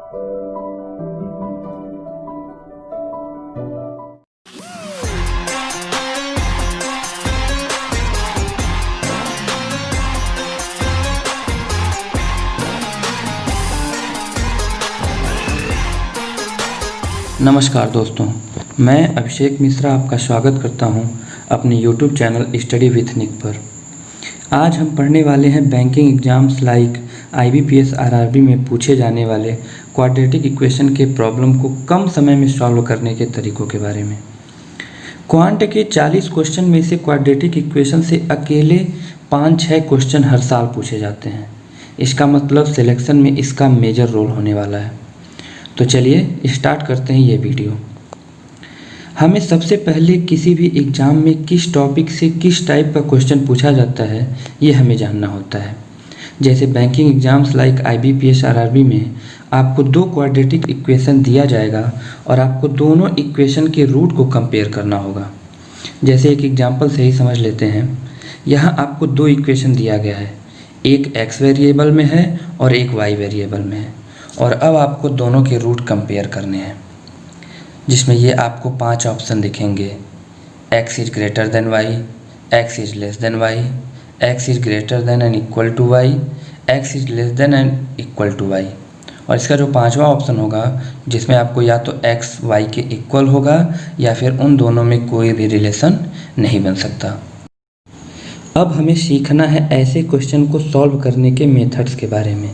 नमस्कार दोस्तों, मैं अभिषेक मिश्रा आपका स्वागत करता हूं अपने YouTube चैनल स्टडी विथ निक पर। आज हम पढ़ने वाले हैं banking exams like IBPS RRB में पूछे जाने वाले क्वाड्रेटिक इक्वेशन के प्रॉब्लम को कम समय में सॉल्व करने के तरीकों के बारे में। क्वांट के 40 क्वेश्चन में से क्वाड्रेटिक इक्वेशन से अकेले 5-6 क्वेश्चन हर साल पूछे जाते हैं। इसका मतलब सिलेक्शन में इसका मेजर रोल होने वाला है। तो चलिए स्टार्ट करते हैं ये वीडियो। हमें सबसे पहले किसी भी एग्ज़ाम में किस टॉपिक से किस टाइप का क्वेश्चन पूछा जाता है ये हमें जानना होता है। जैसे banking exams like IBPS RRB में आपको 2 क्वाड्रेटिक इक्वेशन दिया जाएगा और आपको दोनों इक्वेशन के रूट को कंपेयर करना होगा। जैसे एक एग्जाम्पल से ही समझ लेते हैं। यहाँ आपको 2 इक्वेशन दिया गया है, एक x वेरिएबल में है और एक y वेरिएबल में है, और अब आपको दोनों के रूट कंपेयर करने हैं, जिसमें ये आपको 5 ऑप्शन दिखेंगे। x is greater than y, x is less than y, x is greater than and equal to y, x is less than and equal to y। और इसका जो 5वां ऑप्शन होगा, जिसमें आपको या तो x y के इक्वल होगा या फिर उन दोनों में कोई भी रिलेशन नहीं बन सकता। अब हमें सीखना है ऐसे क्वेश्चन को सॉल्व करने के मेथड्स के बारे में,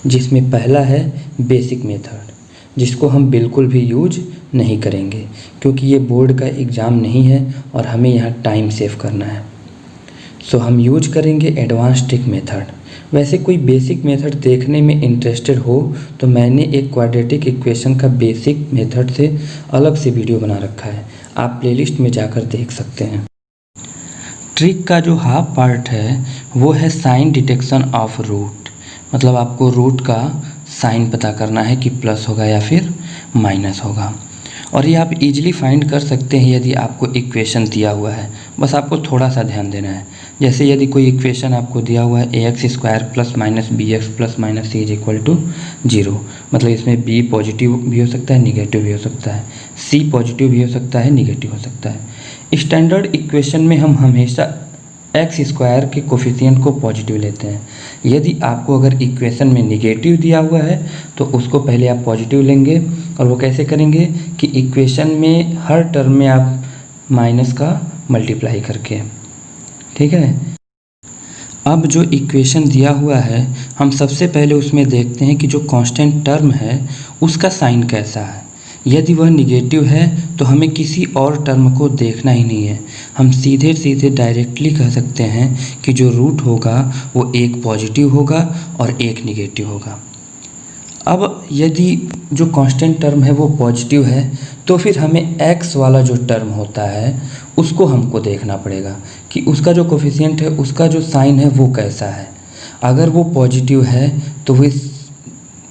जिसमें पहला है बेसिक मेथड, जिसको हम बिल्कुल भी यूज नहीं करेंगे क्योंकि ये बोर्ड का एग्ज़ाम नहीं है और हमें यहाँ टाइम सेव करना है। सो हम यूज करेंगे एडवांस ट्रिक मेथड। वैसे कोई बेसिक मेथड देखने में इंटरेस्टेड हो तो मैंने एक क्वाड्रेटिक इक्वेशन का बेसिक मेथड से अलग से वीडियो बना रखा है, आप प्लेलिस्ट में जाकर देख सकते हैं। ट्रिक का जो हाफ पार्ट है वो है साइन डिटेक्शन ऑफ रूट, मतलब आपको रूट का साइन पता करना है कि प्लस होगा या फिर माइनस होगा। और ये आप इजीली फाइंड कर सकते हैं यदि आपको इक्वेशन दिया हुआ है, बस आपको थोड़ा सा ध्यान देना है। जैसे यदि कोई इक्वेशन आपको दिया हुआ है ax square plus minus bx plus minus c is equal to 0, मतलब इसमें b पॉजिटिव भी हो सकता है, निगेटिव भी हो सकता है, c पॉजिटिव भी हो सकता है, निगेटिव हो सकता है। स्टैंडर्ड इक्वेशन में हम हमेशा एक्स स्क्वायर के कोफिशिएंट को पॉजिटिव लेते हैं। यदि आपको अगर इक्वेशन में निगेटिव दिया हुआ है तो उसको पहले आप पॉजिटिव लेंगे, और वो कैसे करेंगे कि इक्वेशन में हर टर्म में आप माइनस का मल्टीप्लाई करके, ठीक है। अब जो इक्वेशन दिया हुआ है हम सबसे पहले उसमें देखते हैं कि जो कांस्टेंट टर्म है उसका साइन कैसा है। यदि वह निगेटिव है तो हमें किसी और टर्म को देखना ही नहीं है, हम सीधे सीधे डायरेक्टली कह सकते हैं कि जो रूट होगा वो एक पॉजिटिव होगा और एक निगेटिव होगा। अब यदि जो कांस्टेंट टर्म है वो पॉजिटिव है तो फिर हमें x वाला जो टर्म होता है उसको हमको देखना पड़ेगा कि उसका जो कोफिशिएंट है, उसका जो साइन है वो कैसा है। अगर वो पॉजिटिव है तो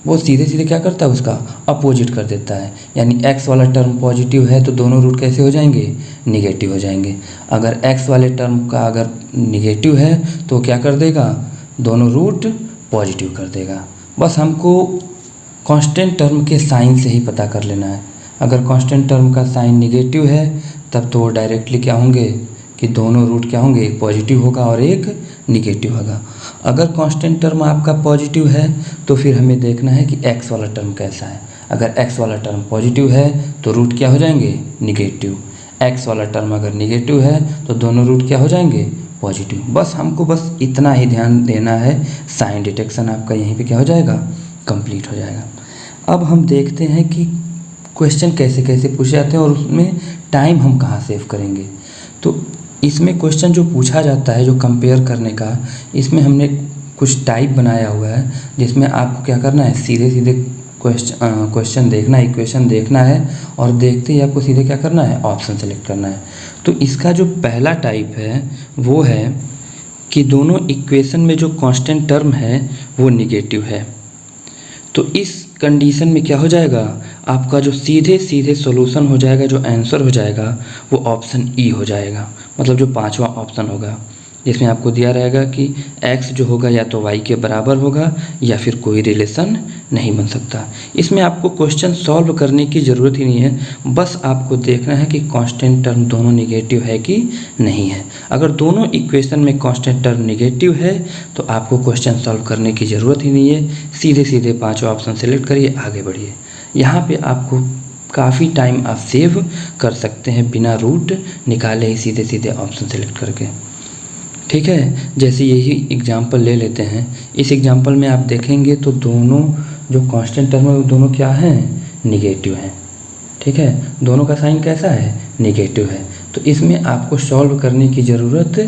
वो सीधे सीधे क्या करता है, उसका अपोजिट कर देता है। यानी x वाला टर्म पॉजिटिव है तो दोनों रूट कैसे हो जाएंगे, निगेटिव हो जाएंगे। अगर x वाले टर्म का अगर निगेटिव है तो क्या कर देगा, दोनों रूट पॉजिटिव कर देगा। बस हमको कांस्टेंट टर्म के साइन से ही पता कर लेना है। अगर कांस्टेंट टर्म का साइन निगेटिव है तब तो वो डायरेक्टली क्या होंगे कि दोनों रूट क्या होंगे, एक पॉजिटिव होगा और एक निगेटिव होगा। अगर कांस्टेंट टर्म आपका पॉजिटिव है तो फिर हमें देखना है कि x वाला टर्म कैसा है। अगर x वाला टर्म पॉजिटिव है तो रूट क्या हो जाएंगे, निगेटिव। x वाला टर्म अगर निगेटिव है तो दोनों रूट क्या हो जाएंगे, पॉजिटिव। बस हमको बस इतना ही ध्यान देना है, साइन डिटेक्शन आपका यहीं पे क्या हो जाएगा, कंप्लीट हो जाएगा। अब हम देखते हैं कि क्वेश्चन कैसे कैसे पूछे जाते हैं और उसमें टाइम हम कहाँ सेव करेंगे। तो इसमें क्वेश्चन जो पूछा जाता है जो कंपेयर करने का, इसमें हमने कुछ टाइप बनाया हुआ है जिसमें आपको क्या करना है, सीधे सीधे क्वेश्चन देखना है, इक्वेशन देखना है और देखते ही आपको सीधे क्या करना है, ऑप्शन सेलेक्ट करना है। तो इसका जो पहला टाइप है वो है कि दोनों इक्वेशन में जो कांस्टेंट टर्म है वो निगेटिव है। तो इस कंडीशन में क्या हो जाएगा, आपका जो सीधे सीधे सॉल्यूशन हो जाएगा, जो आंसर हो जाएगा वो ऑप्शन ई हो जाएगा, मतलब जो 5वां ऑप्शन होगा, जिसमें आपको दिया रहेगा कि x जो होगा या तो y के बराबर होगा या फिर कोई रिलेशन नहीं बन सकता। इसमें आपको क्वेश्चन सॉल्व करने की ज़रूरत ही नहीं है, बस आपको देखना है कि कांस्टेंट टर्म दोनों निगेटिव है कि नहीं है। अगर दोनों इक्वेशन में कांस्टेंट टर्म निगेटिव है तो आपको क्वेश्चन सॉल्व करने की ज़रूरत ही नहीं है, सीधे सीधे पाँचों ऑप्शन सेलेक्ट करिए, आगे बढ़िए। यहाँ पे आपको काफ़ी टाइम आप सेव कर सकते हैं बिना रूट निकाले ही सीधे सीधे ऑप्शन सेलेक्ट करके। ठीक है, जैसे यही एग्जांपल ले लेते हैं। इस एग्जांपल में आप देखेंगे तो दोनों जो कांस्टेंट टर्म है वो दोनों क्या हैं, निगेटिव हैं। ठीक है, दोनों का साइन कैसा है, निगेटिव है। तो इसमें आपको सॉल्व करने की ज़रूरत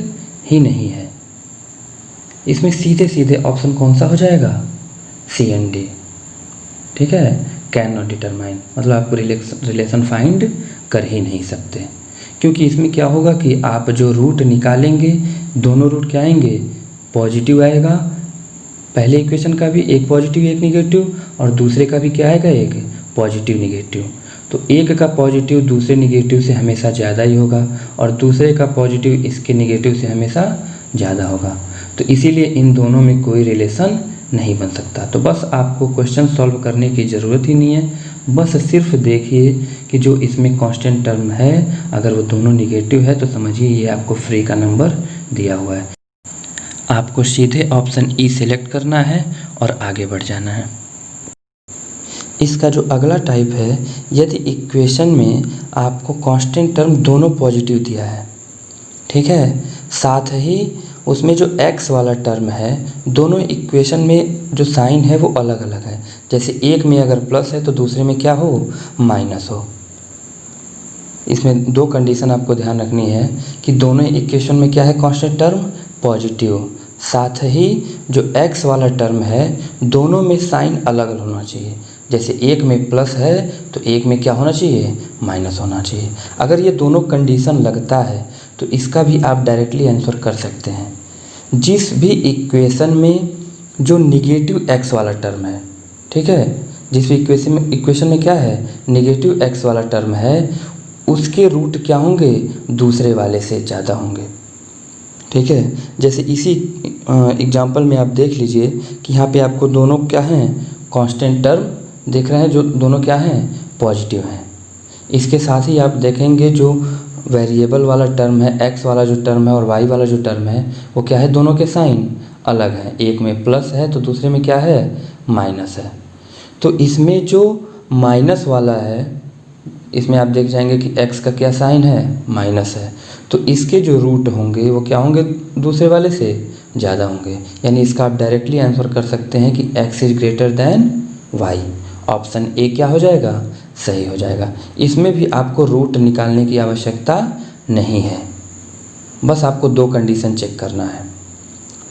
ही नहीं है। इसमें सीधे सीधे ऑप्शन कौन सा हो जाएगा, सी एंड डी। ठीक है, कैन नॉट डिटरमाइन, मतलब आप रिलेशन फाइंड कर ही नहीं सकते, क्योंकि इसमें क्या होगा कि आप जो रूट निकालेंगे दोनों रूट क्या आएंगे, पॉजिटिव आएगा। पहले इक्वेशन का भी एक पॉजिटिव एक निगेटिव और दूसरे का भी क्या आएगा, एक पॉजिटिव निगेटिव। तो एक का पॉजिटिव दूसरे निगेटिव से हमेशा ज़्यादा ही होगा और दूसरे का पॉजिटिव इसके निगेटिव से हमेशा ज़्यादा होगा। तो इसीलिए इन दोनों में कोई रिलेशन नहीं बन सकता। तो बस आपको क्वेश्चन सॉल्व करने की ज़रूरत ही नहीं है, बस सिर्फ देखिए कि जो इसमें कांस्टेंट टर्म है अगर वो दोनों निगेटिव है तो समझिए ये आपको फ्री का नंबर दिया हुआ है। आपको सीधे ऑप्शन ई सिलेक्ट करना है और आगे बढ़ जाना है। इसका जो अगला टाइप है, यदि इक्वेशन में आपको कांस्टेंट टर्म दोनों पॉजिटिव दिया है, ठीक है, साथ ही उसमें जो x वाला टर्म है दोनों इक्वेशन में जो साइन है वो अलग अलग है। जैसे एक में अगर प्लस है तो दूसरे में क्या हो, माइनस हो। इसमें दो कंडीशन आपको ध्यान रखनी है कि दोनों इक्वेशन में क्या है, कांस्टेंट टर्म पॉजिटिव, साथ ही जो x वाला टर्म है दोनों में साइन अलग अलग होना चाहिए। जैसे एक में प्लस है तो एक में क्या होना चाहिए, माइनस होना चाहिए। अगर ये दोनों कंडीशन लगता है तो इसका भी आप डायरेक्टली आंसर कर सकते हैं। जिस भी इक्वेशन में जो निगेटिव x वाला टर्म है, ठीक है, जिस भी इक्वेशन में क्या है, निगेटिव x वाला टर्म है, उसके रूट क्या होंगे, दूसरे वाले से ज़्यादा होंगे। ठीक है, जैसे इसी एग्जांपल में आप देख लीजिए कि यहाँ पे आपको दोनों क्या हैं, कांस्टेंट टर्म देख रहे हैं, जो दोनों क्या हैं, पॉजिटिव हैं। इसके साथ ही आप देखेंगे जो वेरिएबल वाला टर्म है, x वाला जो टर्म है और y वाला जो टर्म है वो क्या है, दोनों के साइन अलग हैं। एक में प्लस है तो दूसरे में क्या है, माइनस है। तो इसमें जो माइनस वाला है इसमें आप देख जाएंगे कि x का क्या साइन है, माइनस है। तो इसके जो रूट होंगे वो क्या होंगे, दूसरे वाले से ज़्यादा होंगे। यानी इसका आप डायरेक्टली आंसर कर सकते हैं कि x is greater than y। Option A क्या हो जाएगा, सही हो जाएगा। इसमें भी आपको रूट निकालने की आवश्यकता नहीं है, बस आपको दो कंडीशन चेक करना है।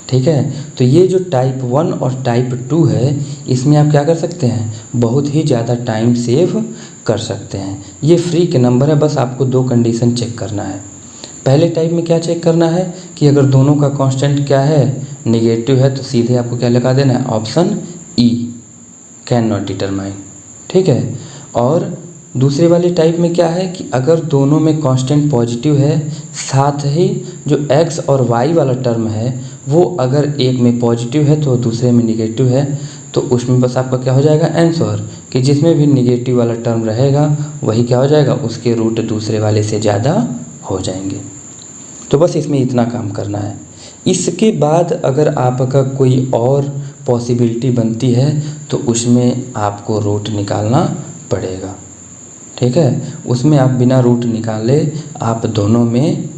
ठीक है, तो ये जो टाइप 1 और टाइप 2 है इसमें आप क्या कर सकते हैं, बहुत ही ज़्यादा टाइम सेव कर सकते हैं। ये फ्री के नंबर है, बस आपको दो कंडीशन चेक करना है। पहले टाइप में क्या चेक करना है कि अगर दोनों का कांस्टेंट क्या है, निगेटिव है, तो सीधे आपको क्या लगा देना है, option E, can not determine. ठीक है, और दूसरे वाले टाइप में क्या है कि अगर दोनों में कांस्टेंट पॉजिटिव है, साथ ही जो x और y वाला टर्म है वो अगर एक में पॉजिटिव है तो दूसरे में निगेटिव है, तो उसमें बस आपका क्या हो जाएगा आंसर कि जिसमें भी निगेटिव वाला टर्म रहेगा वही क्या हो जाएगा, उसके रूट दूसरे वाले से ज़्यादा हो जाएंगे। तो बस इसमें इतना काम करना है। इसके बाद अगर आपका कोई और पॉसिबिलिटी बनती है तो उसमें आपको रूट निकालना पड़ेगा। ठीक है, उसमें आप बिना रूट निकाले आप दोनों में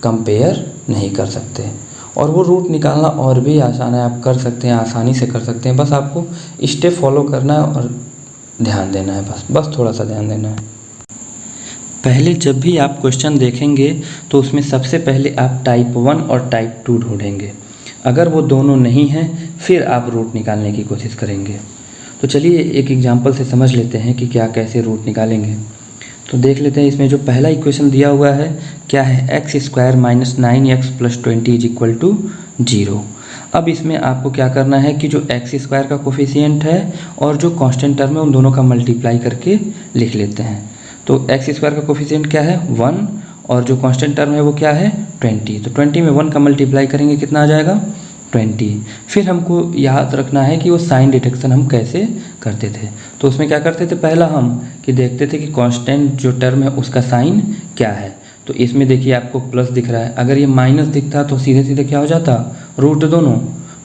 कंपेयर नहीं कर सकते। और वो रूट निकालना और भी आसान है, आप कर सकते हैं, आसानी से कर सकते हैं। बस आपको स्टेप फॉलो करना है और ध्यान देना है, बस थोड़ा सा ध्यान देना है। पहले जब भी आप क्वेश्चन देखेंगे तो उसमें सबसे पहले आप टाइप 1 और टाइप 2 ढूंढेंगे। अगर वो दोनों नहीं हैं फिर आप रूट निकालने की कोशिश करेंगे। तो चलिए एक एग्जांपल से समझ लेते हैं कि क्या कैसे रूट निकालेंगे। तो देख लेते हैं, इसमें जो पहला इक्वेशन दिया हुआ है क्या है, x² - 9x + 20 = 0। अब इसमें आपको क्या करना है कि जो x² का कोफिशिएंट है और जो कांस्टेंट टर्म है उन दोनों का मल्टीप्लाई करके लिख लेते हैं। तो x² का कोफिशिएंट क्या है, 1, और जो कांस्टेंट टर्म है वो क्या है, 20। तो 20 में 1 का मल्टीप्लाई करेंगे कितना आ जाएगा, 20। फिर हमको याद रखना है कि वो साइन डिटेक्शन हम कैसे करते थे। तो उसमें क्या करते थे, पहला हम कि देखते थे कि कांस्टेंट जो टर्म है उसका साइन क्या है। तो इसमें देखिए आपको प्लस दिख रहा है, अगर ये माइनस दिखता तो सीधे सीधे क्या हो जाता, रूट दोनों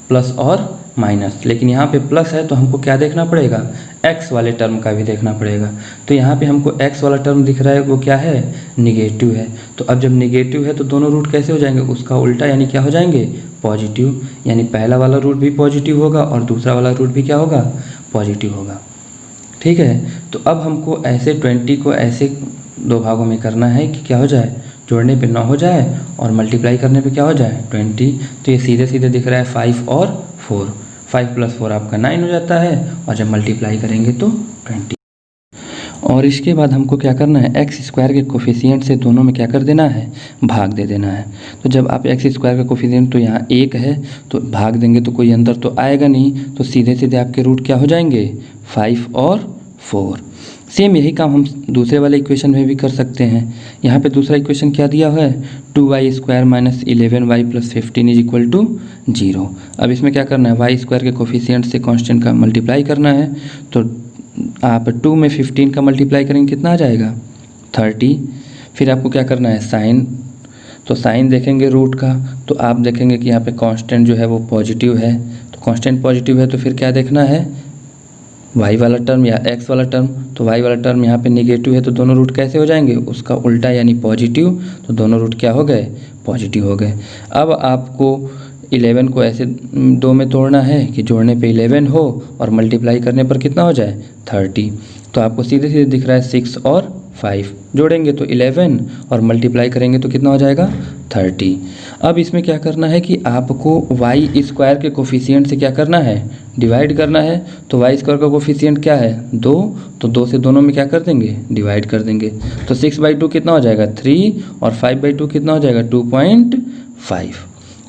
प्लस और माइनस, लेकिन यहाँ पे प्लस है तो हमको क्या देखना पड़ेगा, एक्स वाले टर्म का भी देखना पड़ेगा। तो यहाँ पे हमको एक्स वाला टर्म दिख रहा है, वो क्या है, निगेटिव है। तो अब जब निगेटिव है तो दोनों रूट कैसे हो जाएंगे, उसका उल्टा यानी क्या हो जाएंगे, पॉजिटिव। यानी पहला वाला रूट भी पॉजिटिव होगा और दूसरा वाला रूट भी क्या होगा, पॉजिटिव होगा। ठीक है, तो अब हमको ऐसे 20 को ऐसे दो भागों में करना है कि क्या हो जाए, जोड़ने पे 9 हो जाए और मल्टीप्लाई करने पे क्या हो जाए 20। तो ये सीधे सीधे दिख रहा है 5 और 4, 5 + 4 आपका 9 हो जाता है और जब मल्टीप्लाई करेंगे तो 20। और इसके बाद हमको क्या करना है, एक्स स्क्वायर के कोफिशिएंट से दोनों में क्या कर देना है, भाग दे देना है। तो जब आप एक्स स्क्वायर का कोफिशिएंट तो यहाँ 1 है तो भाग देंगे तो कोई अंदर तो आएगा नहीं, तो सीधे सीधे आपके रूट क्या हो जाएंगे, 5 और 4। सेम यही काम हम दूसरे वाले इक्वेशन में भी कर सकते हैं। यहाँ पे दूसरा इक्वेशन क्या दिया हुआ है, 2y² - 11y + 15 = 0। अब इसमें क्या करना है, y स्क्वायर के कोफिशिएंट से कांस्टेंट का मल्टीप्लाई करना है। तो आप 2 में 15 का मल्टीप्लाई करेंगे कितना आ जाएगा, 30। फिर आपको क्या करना है, साइन, तो साइन देखेंगे रूट का, तो आप देखेंगे कि यहाँ पे कांस्टेंट जो है वो पॉजिटिव है। तो कांस्टेंट पॉजिटिव है तो फिर क्या देखना है, y वाला टर्म या x वाला टर्म। तो y वाला टर्म यहाँ पे निगेटिव है तो दोनों रूट कैसे हो जाएंगे, उसका उल्टा यानी पॉजिटिव। तो दोनों रूट क्या हो गए, पॉजिटिव हो गए। अब आपको 11 को ऐसे 2 में तोड़ना है कि जोड़ने पे 11 हो और मल्टीप्लाई करने पर कितना हो जाए, 30। तो आपको सीधे सीधे दिख रहा है 6 और 5 जोड़ेंगे तो 11 और मल्टीप्लाई करेंगे तो कितना हो जाएगा, 30। अब इसमें क्या करना है कि आपको y स्क्वायर के कोफिशिएंट से क्या करना है, डिवाइड करना है। तो y स्क्वायर का कोफिशिएंट क्या है, 2, तो 2 से दोनों में क्या कर देंगे, डिवाइड कर देंगे। तो 6/2 कितना हो जाएगा, 3, और 5/2 कितना हो जाएगा, 2.5।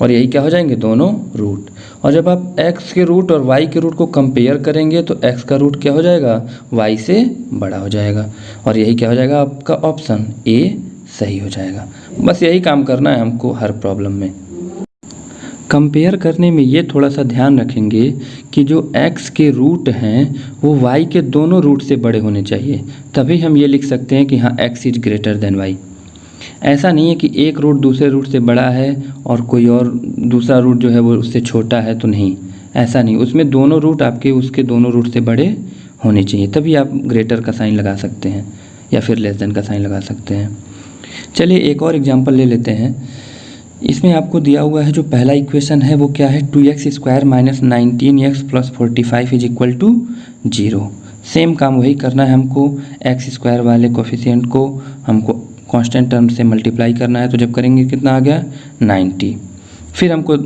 और यही क्या हो जाएंगे, दोनों रूट। और जब आप x के रूट और y के रूट को कंपेयर करेंगे तो x का रूट क्या हो जाएगा, y से बड़ा हो जाएगा। और यही क्या हो जाएगा, आपका ऑप्शन A सही हो जाएगा। बस यही काम करना है हमको हर प्रॉब्लम में। कंपेयर करने में ये थोड़ा सा ध्यान रखेंगे कि जो x के रूट हैं वो y के दोनों रूट से बड़े होने चाहिए, तभी हम ये लिख सकते हैं कि हाँ x is greater than y। ऐसा नहीं है कि एक रूट दूसरे रूट से बड़ा है और कोई और दूसरा रूट जो है वो उससे छोटा है, तो नहीं, ऐसा नहीं। उसमें दोनों रूट आपके उसके दोनों रूट से बड़े होने चाहिए, तभी आप ग्रेटर का साइन लगा सकते हैं या फिर लेस देन का साइन लगा सकते हैं। चलिए एक और एग्जांपल ले लेते हैं। इसमें आपको दिया हुआ है जो पहला इक्वेशन है वो क्या है, 2x² - 19x + 45 = 0। सेम काम वही करना है हमको, एक्स स्क्वायर वाले कोफिशिएंट को हमको कांस्टेंट टर्म से मल्टीप्लाई करना है। तो जब करेंगे कितना आ गया, 90। फिर हमको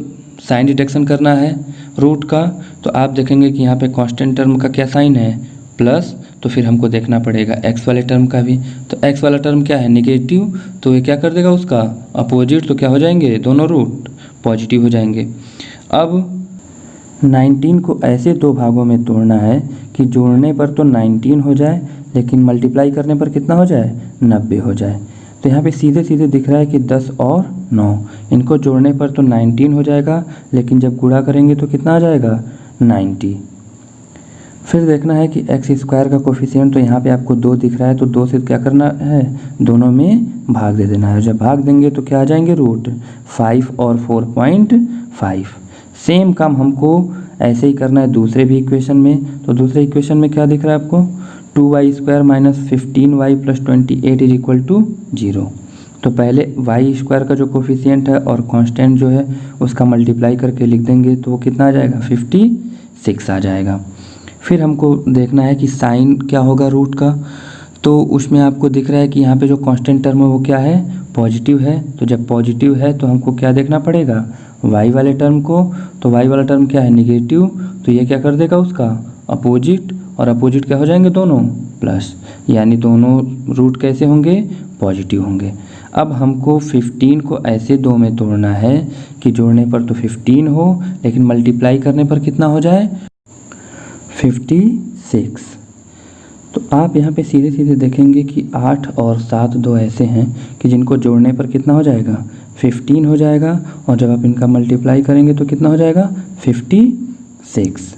साइन डिटेक्शन करना है रूट का। तो आप देखेंगे कि यहाँ पे कांस्टेंट टर्म का क्या साइन है, प्लस। तो फिर हमको देखना पड़ेगा एक्स वाले टर्म का भी। तो एक्स वाला टर्म क्या है, निगेटिव, तो ये क्या कर देगा उसका अपोजिट। तो क्या हो जाएंगे, दोनों रूट पॉजिटिव हो जाएंगे। अब 19 को ऐसे दो भागों में तोड़ना है कि जोड़ने पर तो 19 हो जाए लेकिन मल्टीप्लाई करने पर कितना हो जाए, 90 हो जाए। तो यहाँ पे सीधे सीधे दिख रहा है कि 10 और 9, इनको जोड़ने पर तो 19 हो जाएगा लेकिन जब गुणा करेंगे तो कितना आ जाएगा, 90। फिर देखना है कि एक्स स्क्वायर का कोफिशिएंट, तो यहाँ पे आपको 2 दिख रहा है तो 2 से क्या करना है, दोनों में भाग दे देना है। जब भाग देंगे तो क्या आ जाएंगे रूट, 5 और 4.5। सेम काम हमको ऐसे ही करना है दूसरे भी इक्वेशन में। तो दूसरे इक्वेशन में क्या दिख रहा है आपको, 2y² - 15y + 28 = 0। तो पहले y स्क्वायर का जो कोफिशिएंट है और कांस्टेंट जो है उसका मल्टीप्लाई करके लिख देंगे तो वो कितना आ जाएगा, 56 आ जाएगा। फिर हमको देखना है कि साइन क्या होगा रूट का। तो उसमें आपको दिख रहा है कि यहाँ पे जो कांस्टेंट टर्म है वो क्या है, पॉजिटिव है। तो जब पॉजिटिव है तो हमको क्या देखना पड़ेगा, y वाले टर्म को। तो y वाला टर्म क्या है, निगेटिव, तो ये क्या कर देगा उसका अपोजिट, और अपोजिट क्या हो जाएंगे, दोनों प्लस, यानी दोनों रूट कैसे होंगे, पॉजिटिव होंगे। अब हमको 15 को ऐसे 2 में तोड़ना है कि जोड़ने पर तो 15 हो लेकिन मल्टीप्लाई करने पर कितना हो जाए, 56। तो आप यहाँ पे सीधे सीधे देखेंगे कि 8 और 7 दो ऐसे हैं कि जिनको जोड़ने पर कितना हो जाएगा, 15 हो जाएगा, और जब आप इनका मल्टीप्लाई करेंगे तो कितना हो जाएगा 56।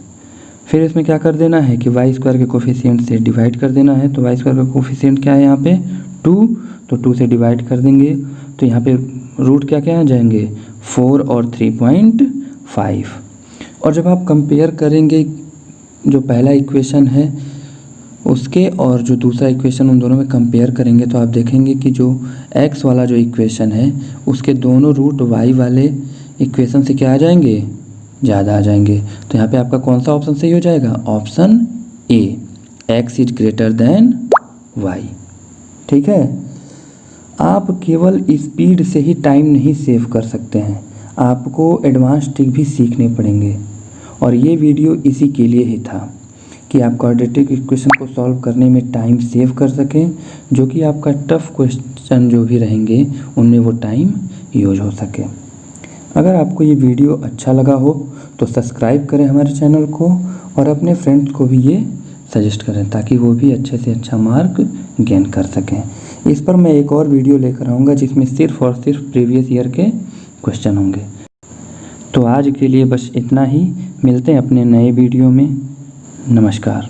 फिर इसमें क्या कर देना है कि वाई स्क्वायर के कोफिशिएंट से डिवाइड कर देना है। तो वाई स्क्वायर का कोफिशिएंट क्या है यहाँ पे 2, तो 2 से डिवाइड कर देंगे तो यहाँ पे रूट क्या क्या आ जाएंगे 4 और 3.5। और जब आप कंपेयर करेंगे जो पहला इक्वेशन है उसके और जो दूसरा इक्वेशन, उन दोनों में कंपेयर करेंगे तो आप देखेंगे कि जो x वाला जो इक्वेशन है उसके दोनों रूट y वाले इक्वेशन से क्या आ जाएंगे, ज़्यादा आ जाएंगे। तो यहाँ पे आपका कौन सा ऑप्शन सही हो जाएगा, option A, x is greater than y। ठीक है, आप केवल स्पीड से ही टाइम नहीं सेव कर सकते हैं, आपको एडवांस ट्रिक भी सीखने पड़ेंगे। और ये वीडियो इसी के लिए ही था कि आप क्वाड्रेटिक इक्वेशन को सॉल्व करने में टाइम सेव कर सकें, जो कि आपका टफ क्वेश्चन जो भी रहेंगे उनमें वो टाइम यूज हो सके। अगर आपको ये वीडियो अच्छा लगा हो तो सब्सक्राइब करें हमारे चैनल को, और अपने फ्रेंड्स को भी ये सजेस्ट करें ताकि वो भी अच्छे से अच्छा मार्क गेन कर सकें। इस पर मैं एक और वीडियो लेकर आऊँगा जिसमें सिर्फ और सिर्फ प्रीवियस ईयर के क्वेश्चन होंगे। तो आज के लिए बस इतना ही, मिलते हैं अपने नए वीडियो में। नमस्कार।